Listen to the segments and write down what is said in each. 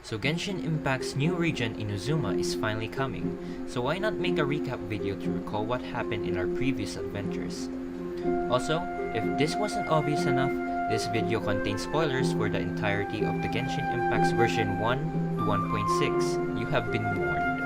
So Genshin Impact's new region Inazuma is finally coming, so why not make a recap video to recall what happened in our previous adventures. Also, if this wasn't obvious enough, this video contains spoilers for the entirety of the Genshin Impact's version 1 to 1.6. You have been warned.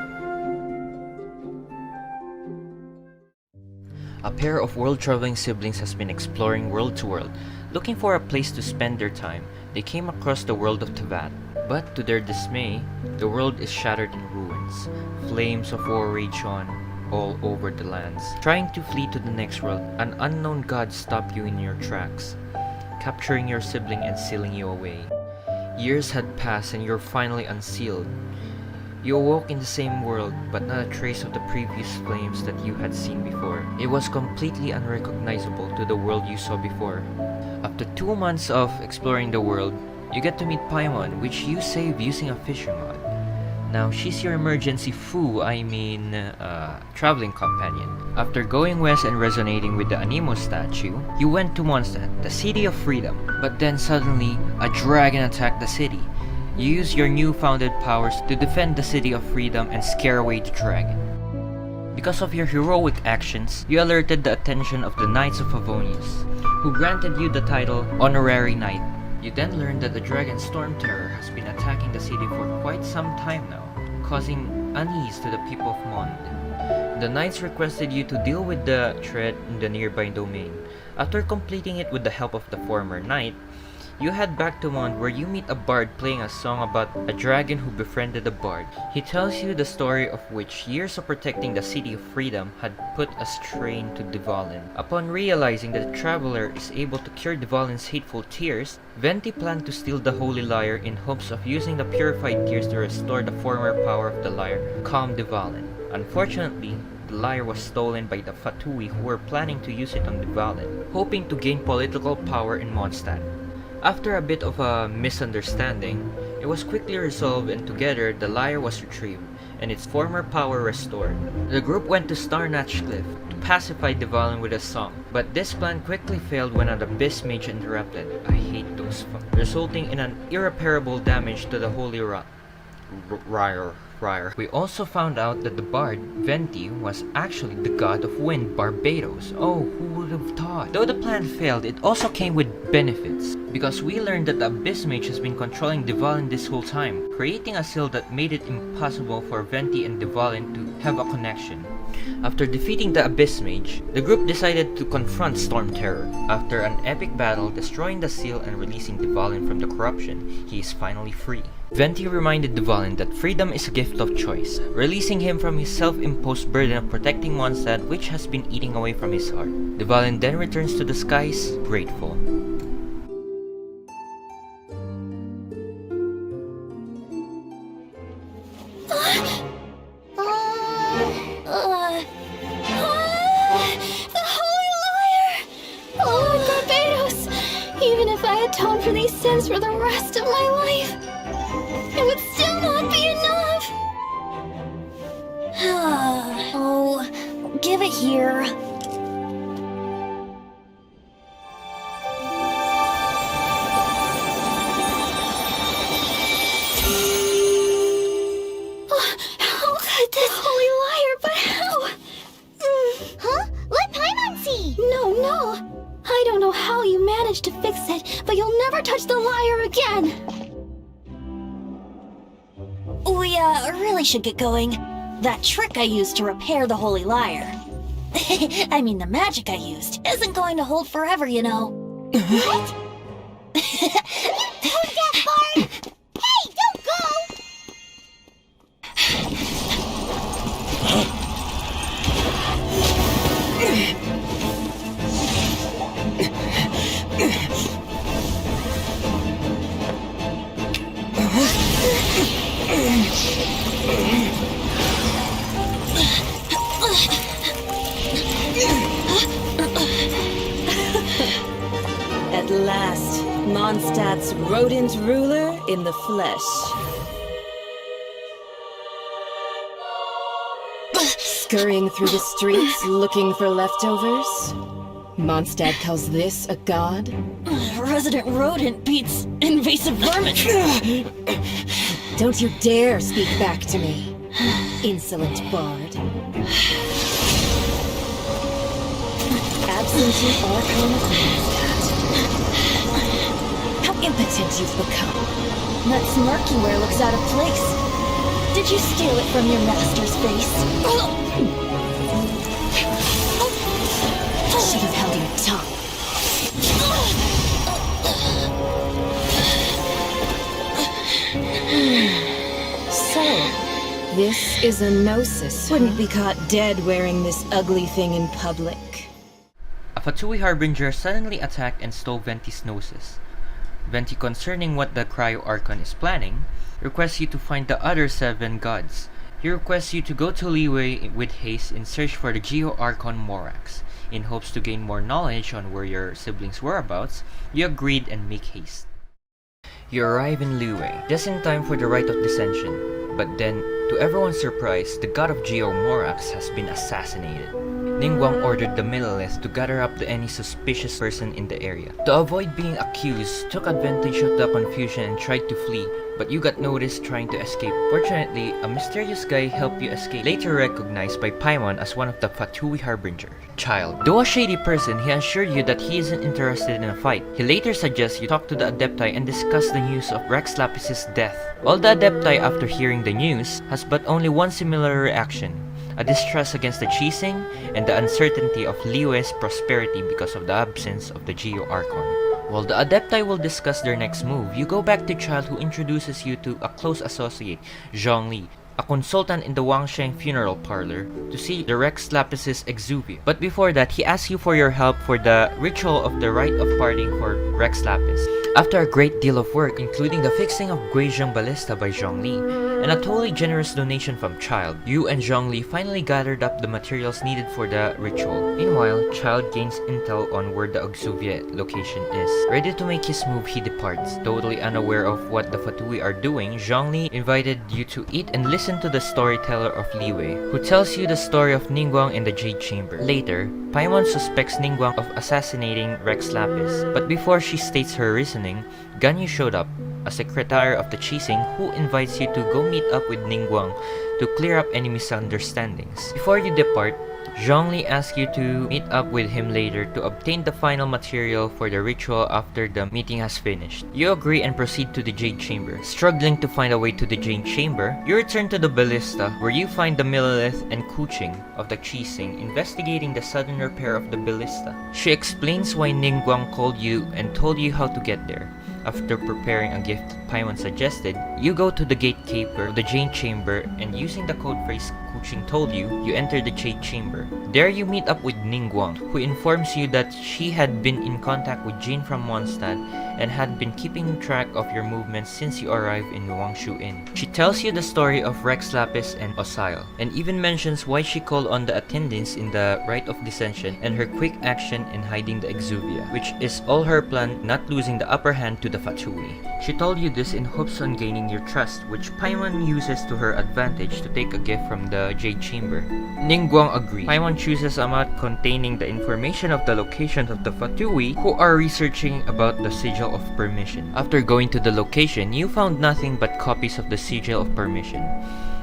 A pair of world-traveling siblings has been exploring world to world, looking for a place to spend their time. They came across the world of Teyvat, but to their dismay, the world is shattered in ruins. Flames of war rage on all over the lands. Trying to flee to the next world, an unknown god stopped you in your tracks, capturing your sibling and sealing you away. Years had passed and you're finally unsealed. You awoke in the same world, but not a trace of the previous flames that you had seen before. It was completely unrecognizable to the world you saw before. After 2 months of exploring the world, you get to meet Paimon, which you save using a fishing rod. Now, she's your emergency traveling companion. After going west and resonating with the Anemo statue, you went to Mondstadt, the city of freedom. But then suddenly, a dragon attacked the city. You use your newfounded powers to defend the city of freedom and scare away the dragon. Because of your heroic actions, you alerted the attention of the Knights of Favonius, who granted you the title Honorary Knight. You then learned that the dragon Storm Terror has been attacking the city for quite some time now, causing unease to the people of Mond. The Knights requested you to deal with the threat in the nearby domain. After completing it with the help of the former knight, you head back to Mond, where you meet a bard playing a song about a dragon who befriended a bard. He tells you the story of which years of protecting the City of Freedom had put a strain to Dvalin. Upon realizing that the traveler is able to cure Dvalin's hateful tears, Venti planned to steal the Holy Lyre in hopes of using the purified tears to restore the former power of the lyre, calm Dvalin. Unfortunately, the lyre was stolen by the Fatui, who were planning to use it on Dvalin, hoping to gain political power in Mondstadt. After a bit of a misunderstanding, it was quickly resolved, and together the lyre was retrieved and its former power restored. The group went to Starnatch Cliff to pacify Dvalin with a song, but this plan quickly failed when an Abyss Mage interrupted, I hate those resulting in an irreparable damage to the Holy Lyre. We also found out that the bard, Venti, was actually the god of wind, Barbados. Oh, who would have thought? Though the plan failed, it also came with benefits, because we learned that the Abyss Mage has been controlling Dvalin this whole time, creating a seal that made it impossible for Venti and Dvalin to have a connection. After defeating the Abyss Mage, the group decided to confront Storm Terror. After an epic battle, destroying the seal and releasing Dvalin from the corruption, he is finally free. Venti reminded Dvalin that freedom is a gift of choice, releasing him from his self-imposed burden of protecting Mondstadt, which has been eating away from his heart. Dvalin then returns to the skies, grateful. The Holy Lyre! Oh, Barbados! Even if I atone for these sins for the rest of my life, it would still not be enough! Oh, give it here. How could this Holy Lyre, but how? Huh? Let Paimon see! No. I don't know how you managed to fix it, but you'll never touch the lyre again! We, really should get going. That trick I used to repair the Holy Lyre. I mean, the magic I used isn't going to hold forever, you know. What? Don't get Bard! Hey, don't go! At last, Mondstadt's rodent ruler in the flesh. Scurrying through the streets looking for leftovers? Mondstadt calls this a god? Resident rodent beats invasive vermin. Don't you dare speak back to me, insolent bard. Absentee Archon of Mondstadt. How impotent you've become. That smirk you wear looks out of place. Did you steal it from your master's face? Should have held your tongue. So, this is a gnosis. Wouldn't be caught dead wearing this ugly thing in public. A Fatui Harbinger suddenly attacked and stole Venti's gnosis. Venti, concerning what the Cryo Archon is planning, requests you to find the other 7 gods. He requests you to go to Liyue with haste in search for the Geo Archon Morax. In hopes to gain more knowledge on where your siblings' whereabouts, you agreed and make haste. You arrive in Liyue, just in time for the rite of dissension, but then, to everyone's surprise, the god of Geo Morax has been assassinated. Ningguang ordered the Millelith to gather up any suspicious person in the area. To avoid being accused, took advantage of the confusion and tried to flee, but you got noticed trying to escape. Fortunately, a mysterious guy helped you escape, later recognized by Paimon as one of the Fatui Harbinger. Child. Though a shady person, he assured you that he isn't interested in a fight. He later suggests you talk to the Adepti and discuss the news of Rex Lapis's death. All the Adepti, after hearing the news, has but only one similar reaction: a distrust against the Chising and the uncertainty of Liyue's prosperity because of the absence of the Geo Archon. While the Adepti will discuss their next move, you go back to Child, who introduces you to a close associate, Zhongli, a consultant in the Wangsheng funeral parlor, to see the Rex Lapis's exuvia. But before that, he asks you for your help for the ritual of the rite of parting for Rex Lapis. After a great deal of work, including the fixing of Guizhong Ballista by Zhongli, and a totally generous donation from Child, you and Zhongli finally gathered up the materials needed for the ritual. Meanwhile, Child gains intel on where the Exuvia location is. Ready to make his move, he departs. Totally unaware of what the Fatui are doing, Zhongli invited you to eat and listen to the storyteller of Liyue, who tells you the story of Ningguang in the Jade Chamber. Later, Paimon suspects Ningguang of assassinating Rex Lapis, but before she states her reasoning, Ganyu showed up, a secretary of the Chising, who invites you to go meet up with Ningguang to clear up any misunderstandings. Before you depart, Zhongli asks you to meet up with him later to obtain the final material for the ritual after the meeting has finished. You agree and proceed to the Jade Chamber. Struggling to find a way to the Jade Chamber, you return to the Ballista, where you find the Millelith and Kuching of the Chising investigating the sudden repair of the Ballista. She explains why Ningguang called you and told you how to get there. After preparing a gift Paimon suggested, you go to the gatekeeper of the Jade Chamber and using the code phrase Kuching told you, you enter the Jade Chamber. There you meet up with Ningguang, who informs you that she had been in contact with Jin from Mondstadt and had been keeping track of your movements since you arrived in Wangshu Inn. She tells you the story of Rex Lapis and Osile, and even mentions why she called on the attendants in the Rite of Dissension and her quick action in hiding the Exuvia, which is all her plan not losing the upper hand to the Fatui. She told you this in hopes on gaining your trust, which Paimon uses to her advantage to take a gift from the Jade Chamber. Ningguang agrees. Paimon chooses a map containing the information of the locations of the Fatui who are researching about the Sigil of Permission. After going to the location, you found nothing but copies of the Sigil of Permission.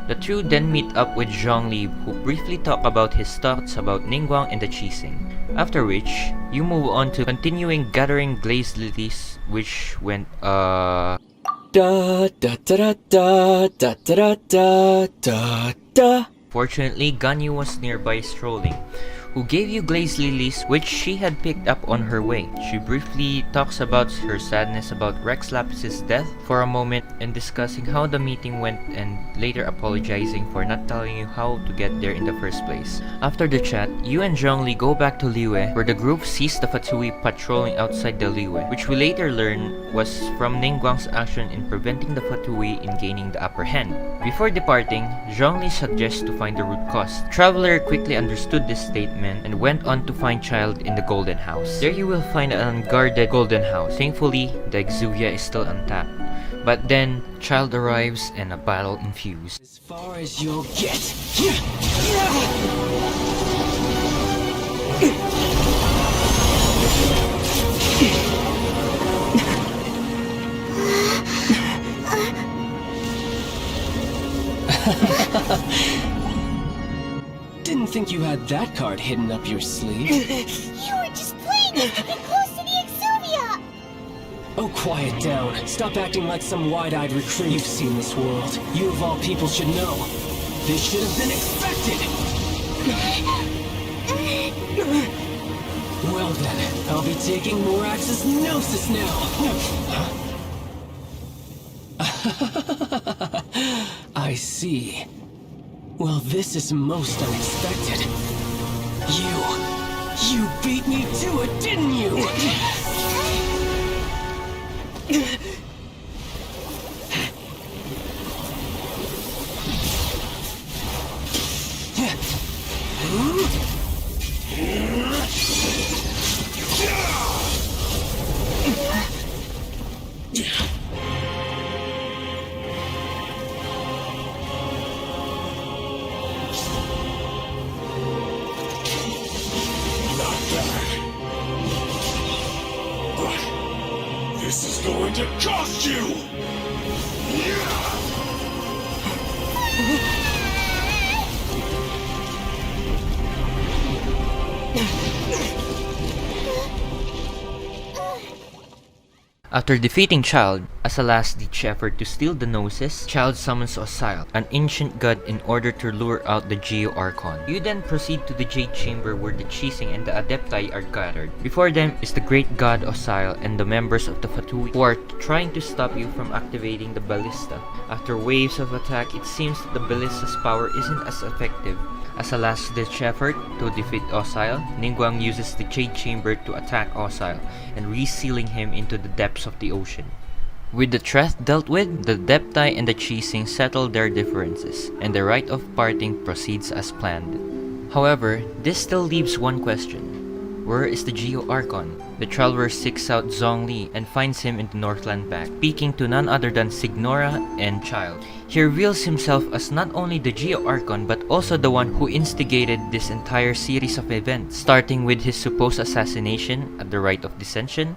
The two then meet up with Zhongli, who briefly talk about his thoughts about Ningguang and the Chising. After which, you move on to continuing gathering glazed lilies, which went da da da da da da da da da da. Fortunately, Ganyu was nearby strolling, who gave you glazed lilies which she had picked up on her way. She briefly talks about her sadness about Rex Lapis's death for a moment and discussing how the meeting went and later apologizing for not telling you how to get there in the first place. After the chat, you and Zhongli go back to Liyue, where the group sees the Fatui patrolling outside the Liyue, which we later learn was from Ningguang's action in preventing the Fatui in gaining the upper hand. Before departing, Zhongli suggests to find the root cause. Traveler quickly understood this statement and went on to find Child in the Golden House. There you will find an unguarded Golden House. Thankfully, the Exuvia is still untapped. But then, Child arrives and a battle ensues. As far as you'll get. Didn't think you had that card hidden up your sleeve. You were just playing us to get close to the Exuvia! Oh, quiet down. Stop acting like some wide-eyed recruit. You've seen this world. You of all people should know. This should have been expected! Well then, I'll be taking Morax's Gnosis now! I see. Well, this is most unexpected. You beat me to it, didn't you? This is going to cost you! After defeating Child, as a last-ditch effort to steal the Gnosis, Child summons Osile, an ancient god, in order to lure out the Geo Archon. You then proceed to the Jade Chamber where the Chising and the Adepti are gathered. Before them is the great god Osile and the members of the Fatui, who are trying to stop you from activating the Ballista. After waves of attack, it seems that the Ballista's power isn't as effective. As a last-ditch effort to defeat Osile, Ningguang uses the Jade Chamber to attack Osile and resealing him into the depths of the ocean. With the threat dealt with, the Adepti and the Chising settle their differences, and the rite of parting proceeds as planned. However, this still leaves one question. Where is the Geo Archon? The traveler seeks out Zhongli and finds him in the Northland Pack, speaking to none other than Signora and Child. He reveals himself as not only the Geo Archon but also the one who instigated this entire series of events, starting with his supposed assassination at the Rite of Dissension,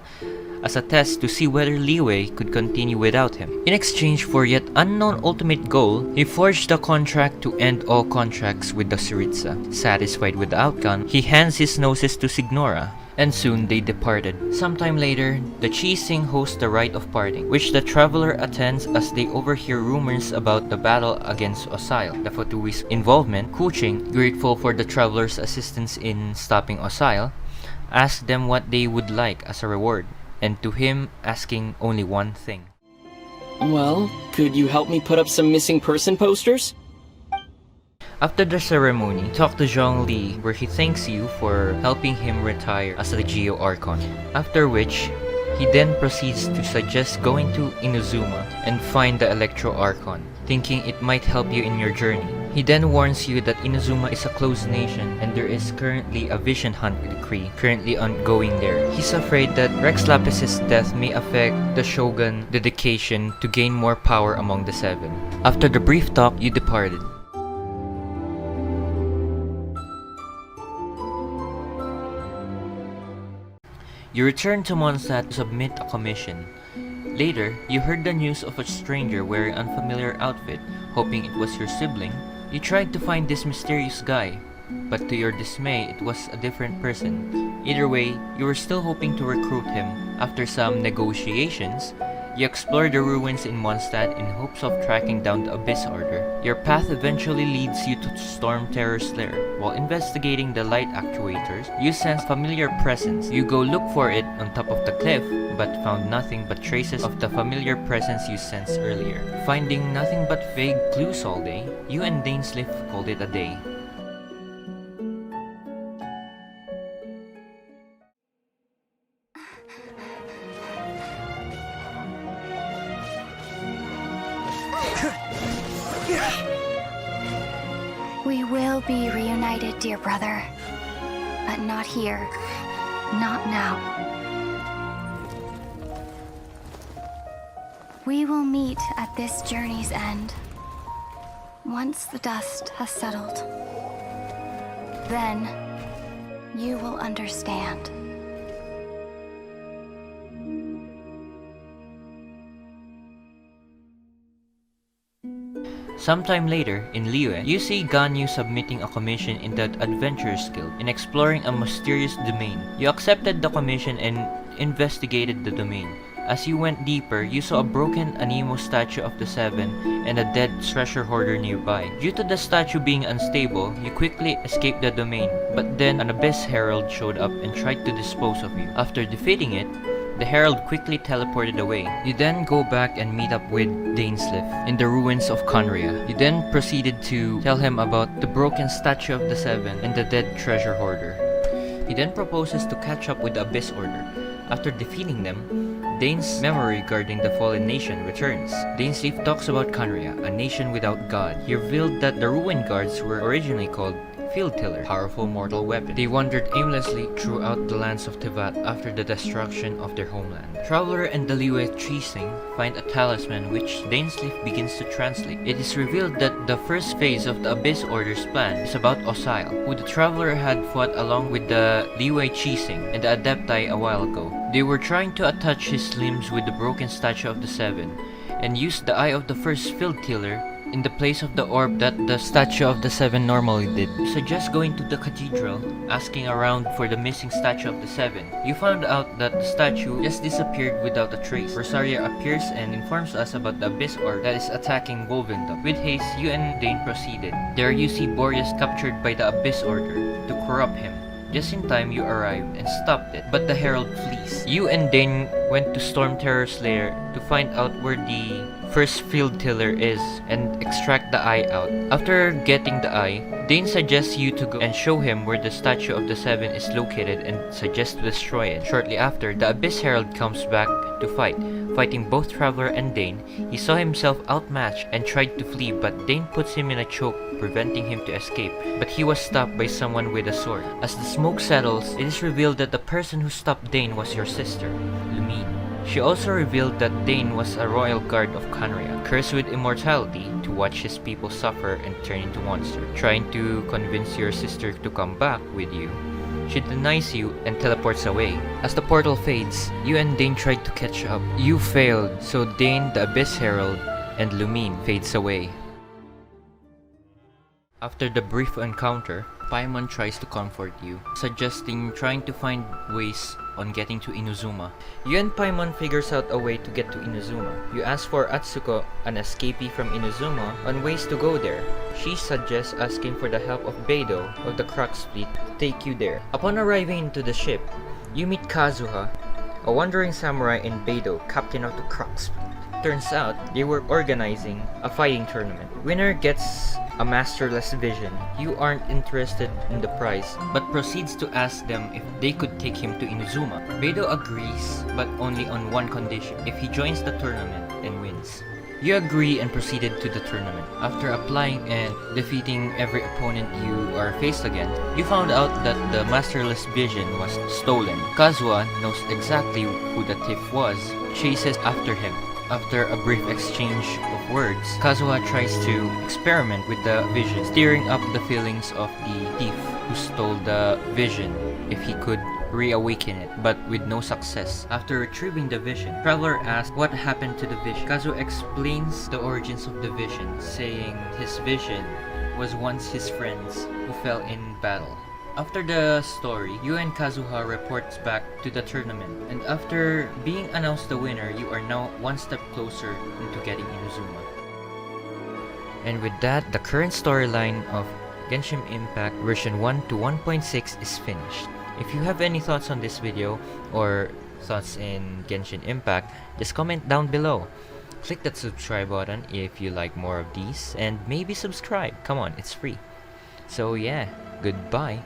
as a test to see whether Li Wei could continue without him. In exchange for yet unknown ultimate goal, he forged a contract to end all contracts with the Syriza. Satisfied with the outcome, he hands his Gnosis to Signora, and soon they departed. Sometime later, the Chising host the Rite of Parting, which the traveler attends as they overhear rumors about the battle against Osile. The Fatui's involvement, Kuching, grateful for the traveler's assistance in stopping Osile, asks them what they would like as a reward, and to him asking only one thing. Well, could you help me put up some missing person posters? After the ceremony, talk to Zhongli where he thanks you for helping him retire as the Geo Archon. After which, he then proceeds to suggest going to Inazuma and find the Electro Archon, thinking it might help you in your journey. He then warns you that Inazuma is a closed nation and there is currently a vision hunt decree currently ongoing there. He's afraid that Rex Lapis's death may affect the Shogun's dedication to gain more power among the seven. After the brief talk, you departed. You return to Mondstadt to submit a commission. Later, you heard the news of a stranger wearing an unfamiliar outfit, hoping it was your sibling. You tried to find this mysterious guy, but to your dismay, it was a different person. Either way, you were still hoping to recruit him. After some negotiations, you explore the ruins in Mondstadt in hopes of tracking down the Abyss Order. Your path eventually leads you to Storm Terror's lair. While investigating the light actuators, you sense a familiar presence. You go look for it on top of the cliff, but found nothing but traces of the familiar presence you sensed earlier. Finding nothing but vague clues all day, you and Dainsleif called it a day. We will be reunited, dear brother. But not here. Not now. We will meet at this journey's end. Once the dust has settled. Then, you will understand. Sometime later, in Liyue, you see Ganyu submitting a commission in the Adventurers Guild in exploring a mysterious domain. You accepted the commission and investigated the domain. As you went deeper, you saw a broken Anemo statue of the Seven and a dead treasure hoarder nearby. Due to the statue being unstable, you quickly escaped the domain, but then an Abyss Herald showed up and tried to dispose of you. After defeating it, the Herald quickly teleported away. You then go back and meet up with Dainsleif in the ruins of Conria. You then proceeded to tell him about the broken statue of the Seven and the dead treasure hoarder. He then proposes to catch up with the Abyss Order. After defeating them, Dane's memory regarding the fallen nation returns. Dainsleif talks about Conria, a nation without god. He revealed that the Ruin Guards were originally called Field Tiller, powerful mortal weapon. They wandered aimlessly throughout the lands of Tevat after the destruction of their homeland. Traveler and the Liyue Chising find a talisman which Dainsleif begins to translate. It is revealed that the first phase of the Abyss Order's plan is about Osile, who the Traveler had fought along with the Liyue Chising and the Adepti a while ago. They were trying to attach his limbs with the broken statue of the Seven, and used the eye of the first Field Tiller in the place of the orb that the statue of the Seven normally did. You suggest going to the cathedral, asking around for the missing statue of the Seven. You found out that the statue just disappeared without a trace. Rosaria appears and informs us about the Abyss Orb that is attacking Wolvendom. With haste, you and Dane proceeded. There you see Boreas captured by the Abyss Order to corrupt him. Just in time, you arrived and stopped it, but the Herald flees. You and Dane went to Storm Terror's lair to find out where the first Field Tiller is and extract the eye out. After getting the eye, Dane suggests you to go and show him where the statue of the Seven is located and suggests to destroy it. Shortly after, the Abyss Herald comes back to fight. Fighting both Traveler and Dane, he saw himself outmatched and tried to flee, but Dane puts him in a choke, preventing him to escape. But he was stopped by someone with a sword. As the smoke settles, it is revealed that the person who stopped Dane was your sister, Lumine. She also revealed that Dane was a royal guard of Conria, cursed with immortality to watch his people suffer and turn into monsters. Trying to convince your sister to come back with you, she denies you and teleports away. As the portal fades, you and Dane tried to catch up. You failed, so Dane, the Abyss Herald, and Lumine fades away. After the brief encounter, Paimon tries to comfort you, suggesting trying to find ways on getting to Inuzuma. You and Paimon figures out a way to get to Inuzuma. You ask for Atsuko, an escapee from Inuzuma, on ways to go there. She suggests asking for the help of Beidou of the Crux Fleet to take you there. Upon arriving into the ship, you meet Kazuha, a wandering samurai, and Beidou, captain of the Crux Fleet. Turns out, they were organizing a fighting tournament. Winner gets a masterless vision. You aren't interested in the prize, but proceeds to ask them if they could take him to Inuzuma. Beidou agrees, but only on one condition: if he joins the tournament and wins. You agree and proceeded to the tournament. After applying and defeating every opponent you are faced again, you found out that the masterless vision was stolen. Kazuha knows exactly who the thief was, chases after him. After a brief exchange of words, Kazuha tries to experiment with the vision, stirring up the feelings of the thief who stole the vision if he could reawaken it, but with no success. After retrieving the vision, Traveler asks what happened to the vision. Kazuha explains the origins of the vision, saying his vision was once his friends who fell in battle. After the story, you and Kazuha reports back to the tournament, and after being announced the winner, you are now one step closer into getting Inuzuma. And with that, the current storyline of Genshin Impact version 1 to 1.6 is finished. If you have any thoughts on this video, or thoughts in Genshin Impact, just comment down below. Click that subscribe button if you like more of these, and maybe subscribe. Come on, it's free. So yeah, goodbye.